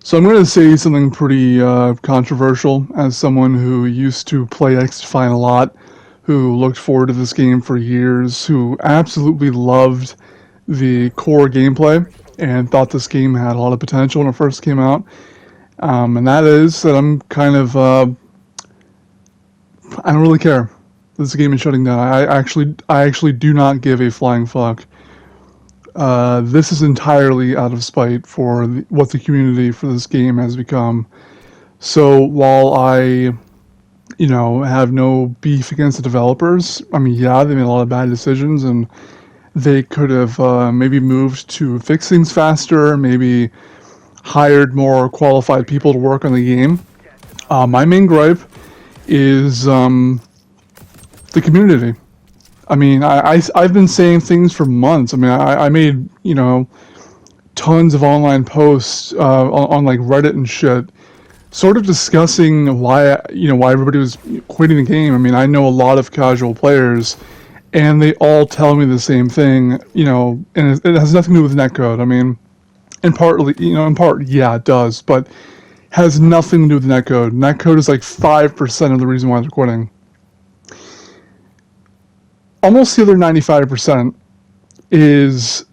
So I'm going to say something pretty controversial as someone who used to play XDefiant a lot, who looked forward to this game for years, who absolutely loved the core gameplay and thought this game had a lot of potential when it first came out. And that is that I'm kind of, I don't really care. This game is shutting down. I actually do not give a flying fuck. This is entirely out of spite for what the community for this game has become. So while I, have no beef against the developers, I mean, yeah, they made a lot of bad decisions, and they could have maybe moved to fix things faster, maybe hired more qualified people to work on the game. My main gripe is the community. I mean, I've been saying things for months. I mean, I made, tons of online posts on like Reddit and shit, sort of discussing why everybody was quitting the game. I mean, I know a lot of casual players, and they all tell me the same thing, and it has nothing to do with netcode. I mean, in part, yeah, it does, but has nothing to do with netcode. Netcode is like 5% of the reason why they're quitting. Almost the other 95% is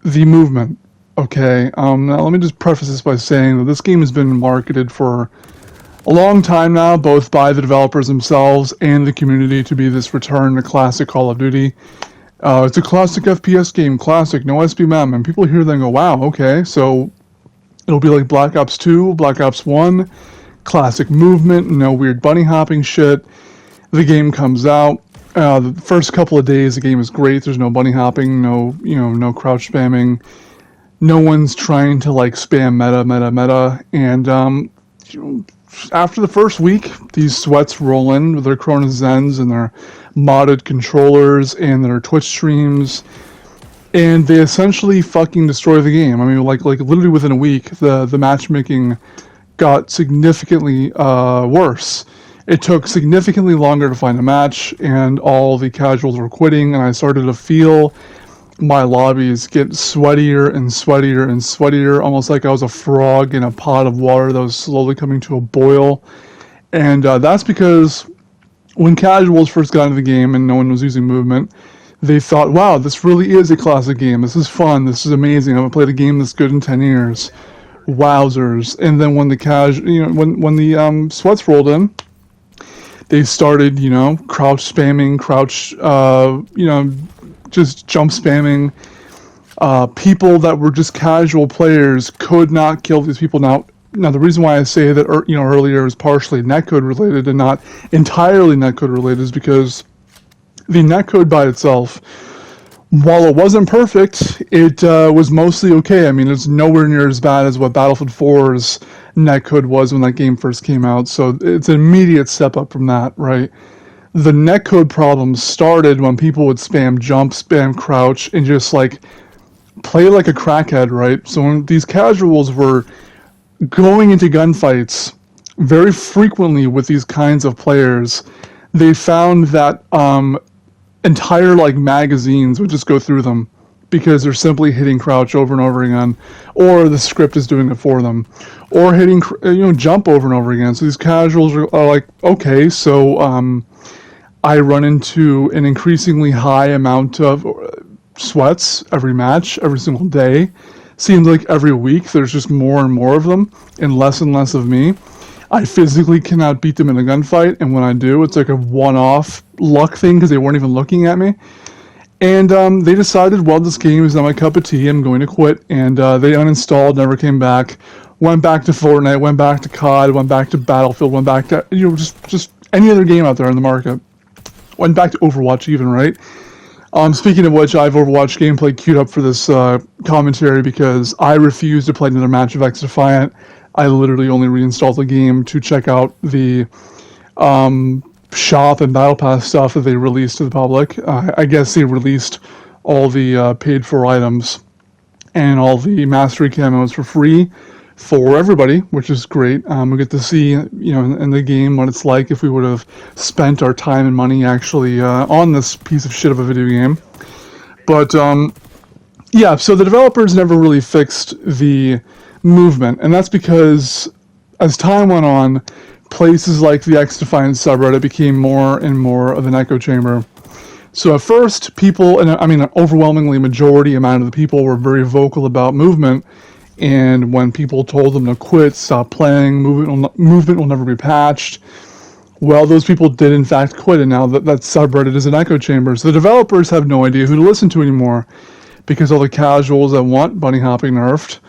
the movement. Okay, now let me just preface this by saying that this game has been marketed for a long time now, both by the developers themselves and the community, to be this return to classic Call of Duty. It's a classic FPS game, classic, no SBMM, and people hear that and go, wow, okay, so it'll be like Black Ops 2, Black Ops 1, classic movement, no weird bunny hopping shit. The game comes out. The first couple of days, the game is great. There's no bunny hopping, no crouch spamming. No one's trying to like spam meta. And after the first week, these sweats roll in with their Cronus Zens and their modded controllers and their Twitch streams, and they essentially fucking destroy the game. I mean, like literally within a week, the matchmaking got significantly worse. It took significantly longer to find a match, and all the casuals were quitting, and I started to feel my lobbies get sweatier and sweatier and sweatier, almost like I was a frog in a pot of water that was slowly coming to a boil. And that's because when casuals first got into the game and no one was using movement, they thought, wow, this really is a classic game. This is fun. This is amazing. I haven't played a game this good in 10 years. Wowzers. And then when the when the sweats rolled in, they started, crouch spamming, just jump spamming. People that were just casual players could not kill these people. Now the reason why I say that, earlier is partially netcode related and not entirely netcode related is because the netcode by itself, while it wasn't perfect, it was mostly okay. I mean, it's nowhere near as bad as what Battlefield 4's netcode was when that game first came out, so it's an immediate step up from that, right? The netcode problem started when people would spam jump, spam crouch, and just like play like a crackhead, right? So when these casuals were going into gunfights very frequently with these kinds of players, they found that entire like magazines would just go through them because they're simply hitting crouch over and over again, or the script is doing it for them, or hitting jump over and over again. So these casuals are like, okay, so I run into an increasingly high amount of sweats every match, every single day. Seems like every week there's just more and more of them and less of me. I physically cannot beat them in a gunfight, and when I do, it's like a one-off luck thing because they weren't even looking at me. And they decided, well, this game is not my cup of tea, I'm going to quit. And they uninstalled, never came back, went back to Fortnite, went back to COD, went back to Battlefield, went back to, just any other game out there in the market. Went back to Overwatch even, right? Speaking of which, I have Overwatch gameplay queued up for this commentary because I refuse to play another match of XDefiant. I literally only reinstalled the game to check out the shop and Battle Pass stuff that they released to the public. I guess they released all the paid-for items and all the mastery camos for free for everybody, which is great. We get to see, in the game what it's like if we would have spent our time and money actually on this piece of shit of a video game. But yeah, so the developers never really fixed the movement. And that's because as time went on, places like the XDefiant subreddit became more and more of an echo chamber. So at first, people, and I mean an overwhelmingly majority amount of the people were very vocal about movement, and when people told them to quit, stop playing, movement will never be patched, well, those people did in fact quit, and now that subreddit is an echo chamber. So the developers have no idea who to listen to anymore, because all the casuals that want bunny hopping nerfed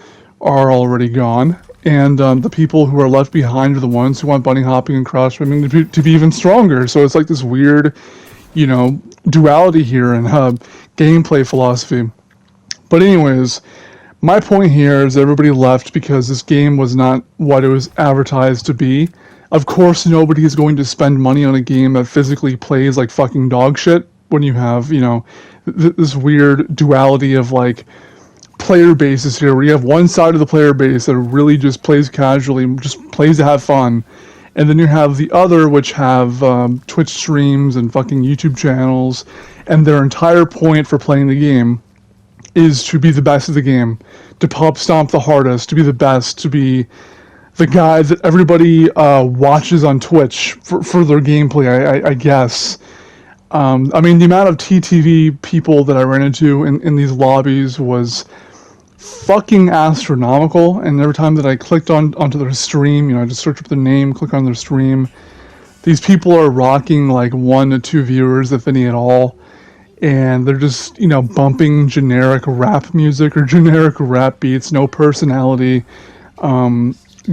are already gone, and the people who are left behind are the ones who want bunny hopping and cross swimming to be even stronger. So it's like this weird, duality here in gameplay philosophy. But anyways, my point here is everybody left because this game was not what it was advertised to be. Of course, nobody is going to spend money on a game that physically plays like fucking dog shit when you have, this weird duality of like player bases here, where you have one side of the player base that really just plays casually, just plays to have fun. And then you have the other, which have Twitch streams and fucking YouTube channels, and their entire point for playing the game is to be the best of the game, to pop stomp the hardest, to be the best, to be the guy that everybody watches on Twitch for their gameplay, I guess. I mean, the amount of TTV people that I ran into in these lobbies was fucking astronomical, and every time that I clicked onto their stream, I just search up the name, click on their stream, these people are rocking like 1 to 2 viewers, if any at all, and they're just, bumping generic rap music or generic rap beats, no personality.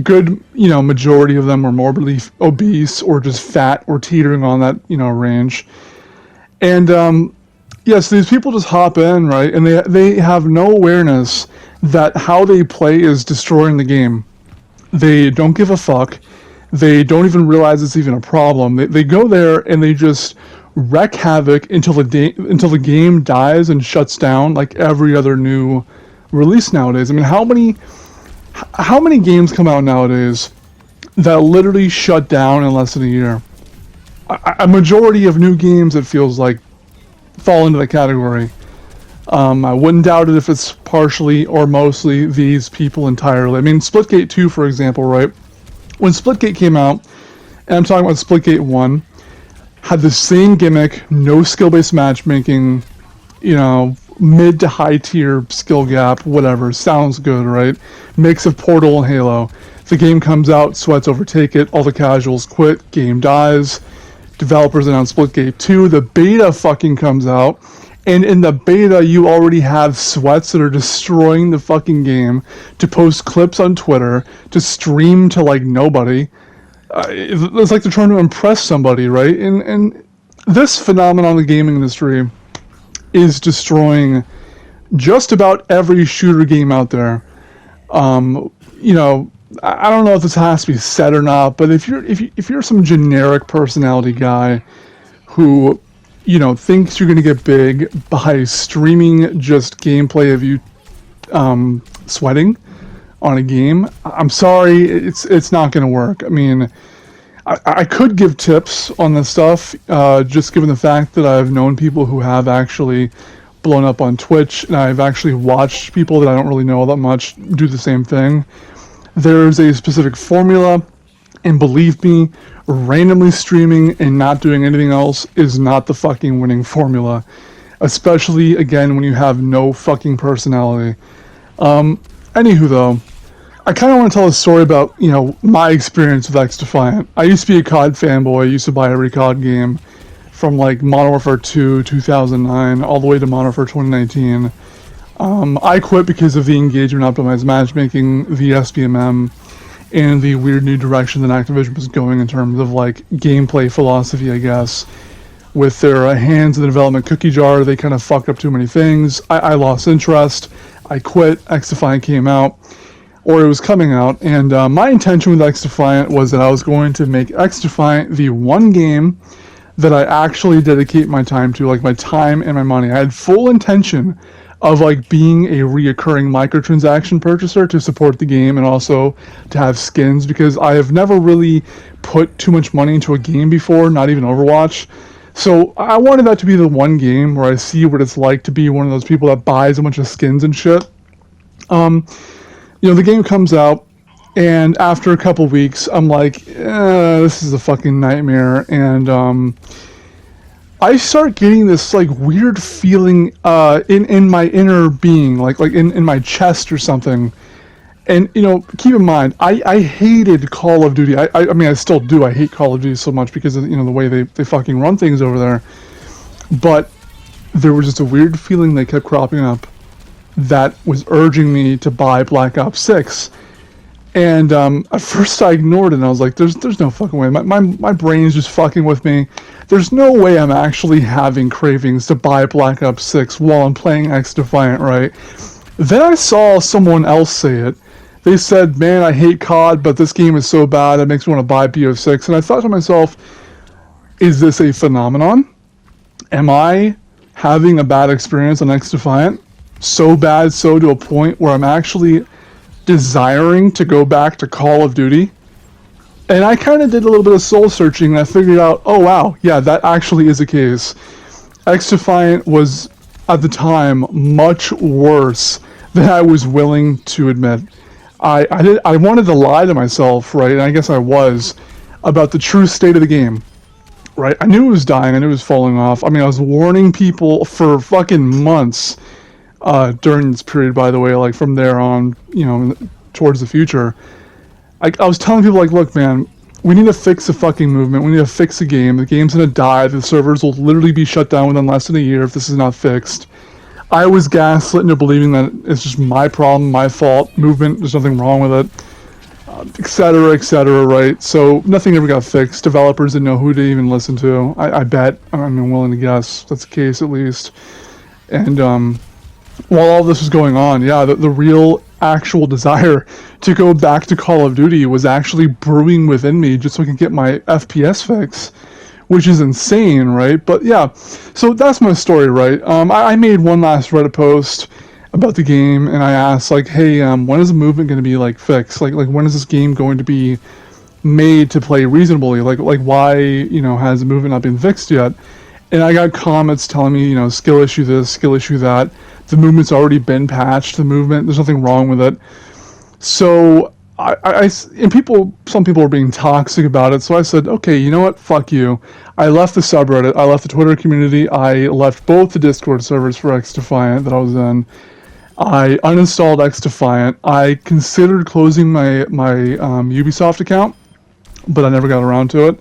Good, majority of them are morbidly obese or just fat or teetering on that, range. And, yes, these people just hop in, right, and they have no awareness that how they play is destroying the game. They don't give a fuck. They don't even realize it's even a problem. They go there and they just wreak havoc until the game dies and shuts down, like every other new release nowadays. I mean, how many games come out nowadays that literally shut down in less than a year? A majority of new games, it feels like, fall into that category. I wouldn't doubt it if it's partially or mostly these people entirely. I mean, Splitgate 2, for example, right? When Splitgate came out, and I'm talking about Splitgate 1, had the same gimmick, no skill-based matchmaking, mid to high tier skill gap, whatever, sounds good, right? Mix of Portal and Halo. The game comes out, sweats overtake it, all the casuals quit, game dies. Developers announce Splitgate 2, the beta fucking comes out, and in the beta you already have sweats that are destroying the fucking game, to post clips on Twitter, to stream to like nobody. It's like they're trying to impress somebody, right? And this phenomenon in the gaming industry is destroying just about every shooter game out there. I don't know if this has to be said or not, but if you're some generic personality guy who, thinks you're gonna get big by streaming just gameplay of you sweating on a game, I'm sorry, it's not gonna work. I mean, I could give tips on this stuff, just given the fact that I've known people who have actually blown up on Twitch, and I've actually watched people that I don't really know all that much do the same thing. There's a specific formula, and believe me, randomly streaming and not doing anything else is not the fucking winning formula. Especially, again, when you have no fucking personality. Anywho, though, I kind of want to tell a story about, my experience with XDefiant. I used to be a COD fanboy. I used to buy every COD game from, like, Modern Warfare 2, 2009, all the way to Modern Warfare 2019. I quit because of the engagement optimized matchmaking, the SBMM, and the weird new direction that Activision was going in terms of like gameplay philosophy, I guess. With their hands in the development cookie jar, they kind of fucked up too many things. I lost interest. I quit. XDefiant came out, or it was coming out, and my intention with XDefiant was that I was going to make XDefiant the one game that I actually dedicate my time to, like my time and my money. I had full intention of like being a reoccurring microtransaction purchaser to support the game and also to have skins, because I have never really put too much money into a game before, not even Overwatch. So I wanted that to be the one game where I see what it's like to be one of those people that buys a bunch of skins and shit. the game comes out, and after a couple weeks, I'm like, this is a fucking nightmare, and I start getting this like weird feeling in my inner being, like in my chest or something. And keep in mind, I hated Call of Duty. I mean, I still do. I hate Call of Duty so much because of the way they fucking run things over there. But there was just a weird feeling that kept cropping up that was urging me to buy Black Ops 6. And at first I ignored it, and I was like, there's no fucking way. My brain's just fucking with me. There's no way I'm actually having cravings to buy Black Ops 6 while I'm playing XDefiant, right? Then I saw someone else say it. They said, man, I hate COD, but this game is so bad it makes me want to buy BO6. And I thought to myself, is this a phenomenon? Am I having a bad experience on XDefiant? So bad, so to a point where I'm actually desiring to go back to Call of Duty? And I kind of did a little bit of soul searching, and I figured out, oh wow, yeah, that actually is the case. XDefiant was, at the time, much worse than I was willing to admit. I wanted to lie to myself, right, and I guess I was, about the true state of the game, right? I knew it was dying, I knew it was falling off. I mean, I was warning people for fucking months during this period, by the way, like from there on, towards the future. I was telling people, like, look, man, we need to fix the fucking movement, we need to fix the game. The game's gonna die, the servers will literally be shut down within less than a year if this is not fixed. I was gaslit into believing that it's just my problem, my fault, movement, there's nothing wrong with it, etc., right? So nothing ever got fixed. Developers didn't know who to even listen to. I bet, I'm willing to guess, that's the case at least. And while all this was going on, yeah, the real actual desire to go back to Call of Duty was actually brewing within me just so I can get my FPS fix, which is insane, right? But yeah, so that's my story, right? I made one last Reddit post about the game, and I asked, like, hey, when is the movement going to be, like, fixed? Like when is this game going to be made to play reasonably? Like why, has the movement not been fixed yet? And I got comments telling me, skill issue this, skill issue that. The movement's already been patched. The movement, there's nothing wrong with it. So some people were being toxic about it. So I said, okay, you know what? Fuck you. I left the subreddit. I left the Twitter community. I left both the Discord servers for XDefiant that I was in. I uninstalled XDefiant. I considered closing my Ubisoft account, but I never got around to it.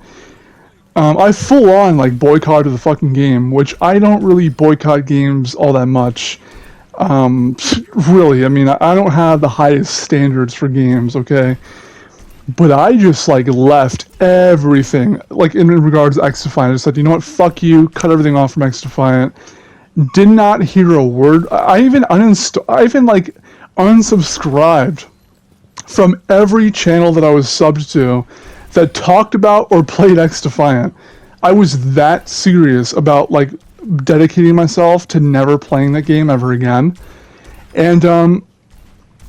I full on boycotted the fucking game, which I don't really boycott games all that much. Really, I mean, I don't have the highest standards for games, okay? But I just left everything, in regards to XDefiant. I just said, you know what, fuck you, cut everything off from XDefiant. Did not hear a word. I even unsubscribed from every channel that I was subbed to that talked about or played XDefiant. I was that serious about dedicating myself to never playing that game ever again. And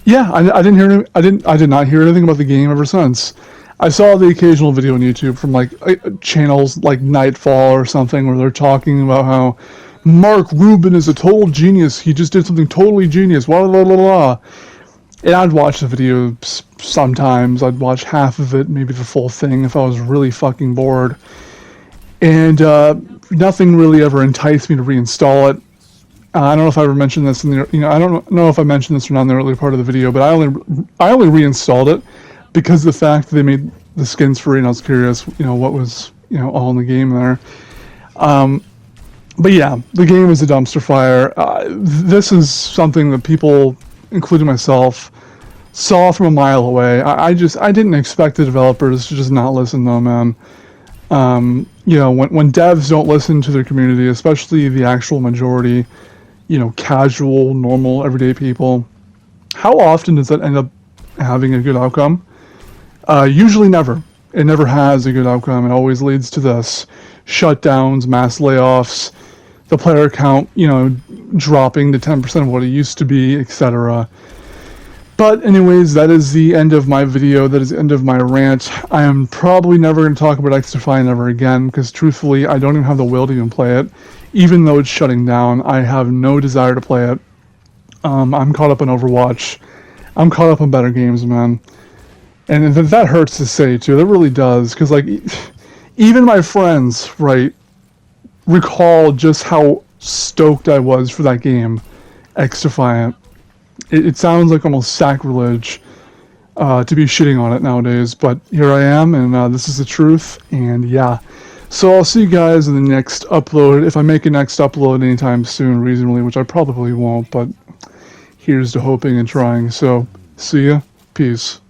yeah, I did not hear anything about the game ever since. I saw the occasional video on YouTube from channels like Nightfall or something where they're talking about how Mark Rubin is a total genius. He just did something totally genius. Blah blah blah blah. And I'd watch the video sometimes. I'd watch half of it, maybe the full thing, if I was really fucking bored. And nothing really ever enticed me to reinstall it. I don't know if I ever mentioned this in the, I don't know if I mentioned this or not in the earlier part of the video, but I only reinstalled it because of the fact that they made the skins free, and I was curious, what was, all in the game there. But yeah, the game is a dumpster fire. This is something that people, including myself, saw from a mile away. I didn't expect the developers to just not listen though, man. When devs don't listen to their community, especially the actual majority, casual, normal, everyday people, how often does that end up having a good outcome? Usually never. It never has a good outcome. It always leads to this: shutdowns, mass layoffs, the player count, dropping to 10% of what it used to be, etc. But anyways, that is the end of my video. That is the end of my rant. I am probably never going to talk about XDefiant ever again, because truthfully, I don't even have the will to even play it. Even though it's shutting down, I have no desire to play it. I'm caught up on Overwatch. I'm caught up on better games, man. And that hurts to say, too. That really does. Because, like, even my friends, right, recall just how stoked I was for that game, XDefiant. It sounds like almost sacrilege to be shitting on it nowadays, but here I am, and this is the truth, and yeah. So I'll see you guys in the next upload, if I make a next upload anytime soon, reasonably, which I probably won't, but here's to hoping and trying. So, see ya. Peace.